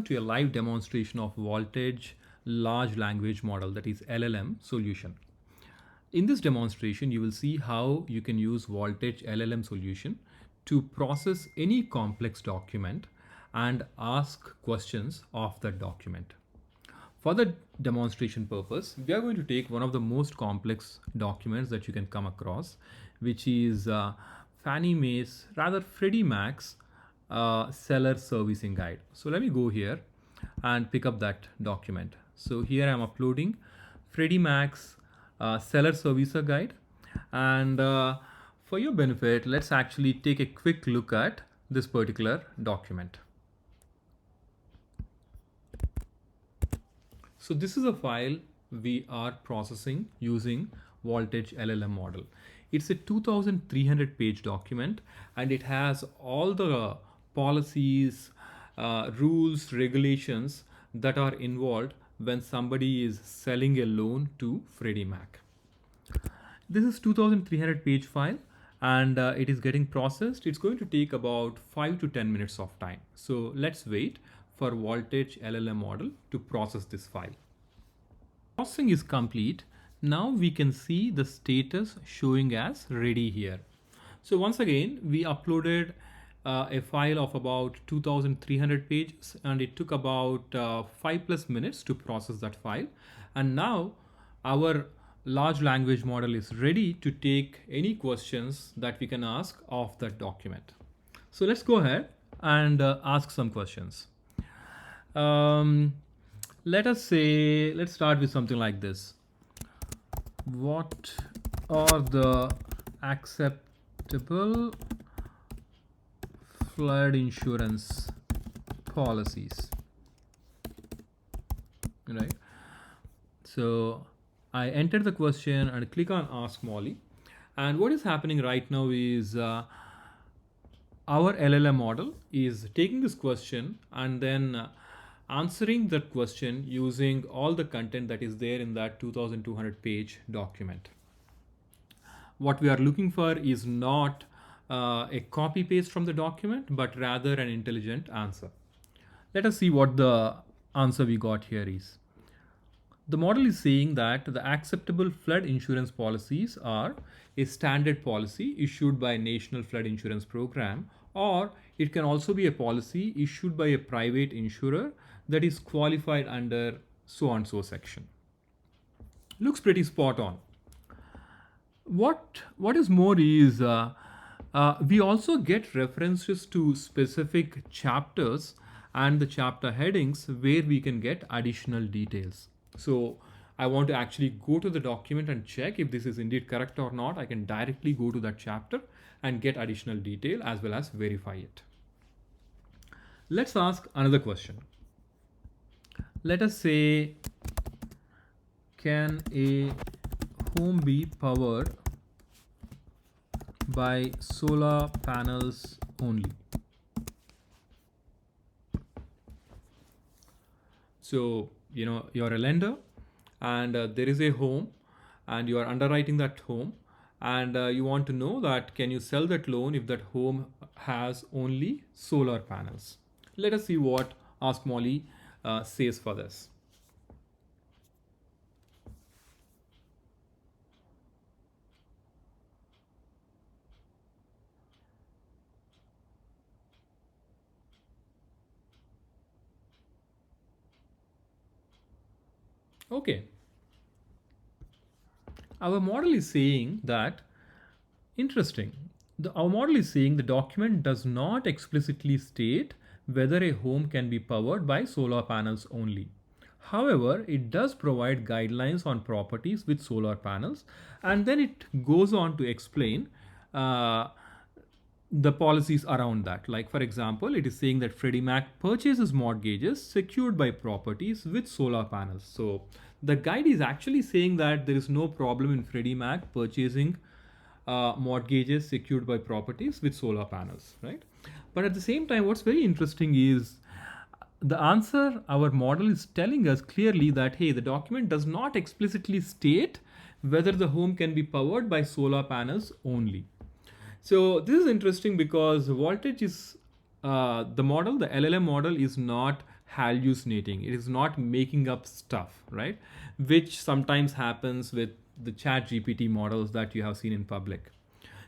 to a live demonstration of Vaultedge large language model, that is LLM solution. In this demonstration, you will see how you can use Vaultedge LLM solution to process any complex document and ask questions of that document. For the demonstration purpose, we are going to take one of the most complex documents that you can come across, which is Freddie Mac's seller servicing guide. So let me go here and pick up that document. So here I'm uploading Freddie Mac's seller servicer guide, and for your benefit, let's actually take a quick look at this particular document. So this is a file we are processing using Vaultedge LLM model. It's a 2,300 page document, and it has all the policies, rules, regulations that are involved when somebody is selling a loan to Freddie Mac. This is 2,300 page file, and it is getting processed. It's going to take about 5 to 10 minutes of time. So let's wait for Vaultedge LLM model to process this file. Processing is complete. Now we can see the status showing as ready here. So once again, we uploaded a file of about 2,300 pages, and it took about 5+ minutes to process that file. And now our large language model is ready to take any questions that we can ask of that document. So let's go ahead and ask some questions. Let's start with something like this. What are the acceptable flood insurance policies? Right. So I enter the question and click on Ask Molly. And what is happening right now is our LLM model is taking this question and then answering that question using all the content that is there in that 2,200 page document. What we are looking for is not a copy paste from the document, but rather an intelligent answer. Let us see what the answer we got here is. The model is saying that the acceptable flood insurance policies are a standard policy issued by a national flood insurance program, or it can also be a policy issued by a private insurer that is qualified under so and so section. Looks pretty spot on. What is more is we also get references to specific chapters and the chapter headings where we can get additional details. So I want to actually go to the document and check if this is indeed correct or not. I can directly go to that chapter and get additional detail as well as verify it. Let's ask another question. Let us say, can a home be powered by solar panels only? So, you're a lender, and there is a home, and you are underwriting that home, and you want to know that can you sell that loan if that home has only solar panels. Let us see what Ask Molly says for this. Okay. Our model is saying that, interesting. Our model is saying the document does not explicitly state whether a home can be powered by solar panels only. However, it does provide guidelines on properties with solar panels, and then it goes on to explain the policies around that. Like, for example, it is saying that Freddie Mac purchases mortgages secured by properties with solar panels. So the guide is actually saying that there is no problem in Freddie Mac purchasing mortgages secured by properties with solar panels, right? But at the same time, what's very interesting is the answer our model is telling us clearly that, hey, the document does not explicitly state whether the home can be powered by solar panels only. So this is interesting because Vaultedge is the LLM model is not hallucinating. It is not making up stuff, right? Which sometimes happens with the chat GPT models that you have seen in public.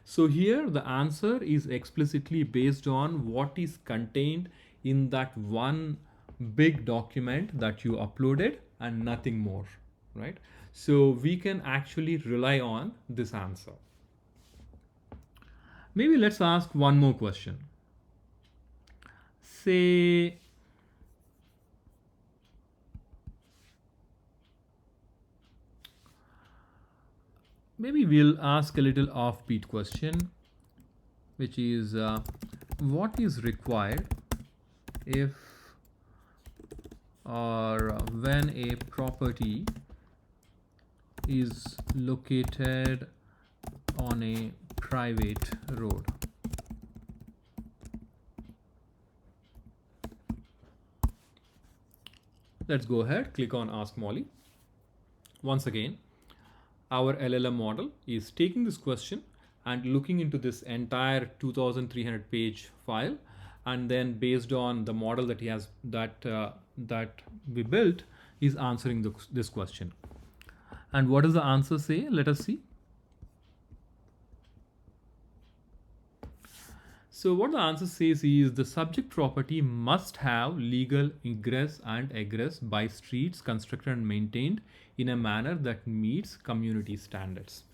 So here the answer is explicitly based on what is contained in that one big document that you uploaded and nothing more, right? So we can actually rely on this answer. Maybe let's ask one more question. Say, maybe we'll ask a little offbeat question, which is what is required if or when a property is located on a private road? Let's go ahead, click on Ask Molly. Once again, our LLM model is taking this question and looking into this entire 2300 page file, and then based on the model that he has that we built is answering this question. And what does the answer say? Let us see. So what the answer says is the subject property must have legal ingress and egress by streets constructed and maintained in a manner that meets community standards.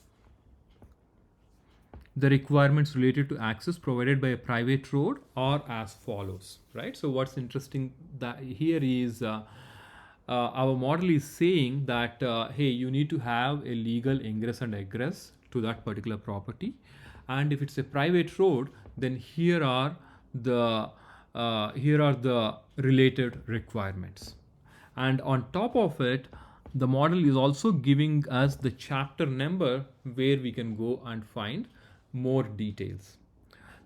The requirements related to access provided by a private road are as follows, right? So what's interesting that here is our model is saying that, hey, you need to have a legal ingress and egress to that particular property. And if it's a private road, then here are the related requirements. And on top of it, the model is also giving us the chapter number where we can go and find more details.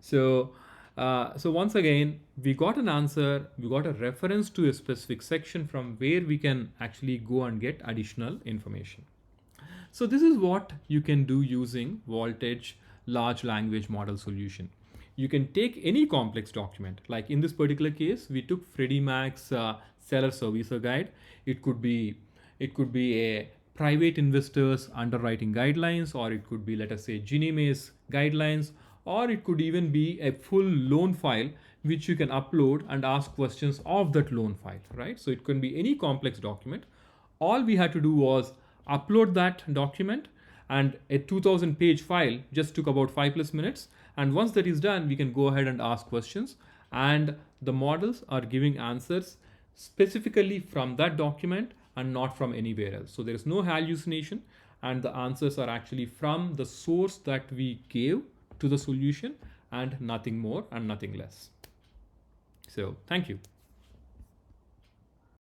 So once again, we got an answer, we got a reference to a specific section from where we can actually go and get additional information. So this is what you can do using Vaultedge large language model solution. You can take any complex document, like in this particular case, we took Freddie Mac's seller servicer guide. It could be a private investors underwriting guidelines, or it could be, let us say, Ginnie Mae's guidelines, or it could even be a full loan file which you can upload and ask questions of that loan file, right? So it can be any complex document. All we had to do was upload that document, and a 2000 page file just took about 5+ minutes. And once that is done, we can go ahead and ask questions, and the models are giving answers specifically from that document and not from anywhere else. So there is no hallucination, and the answers are actually from the source that we gave to the solution, and nothing more and nothing less. So thank you.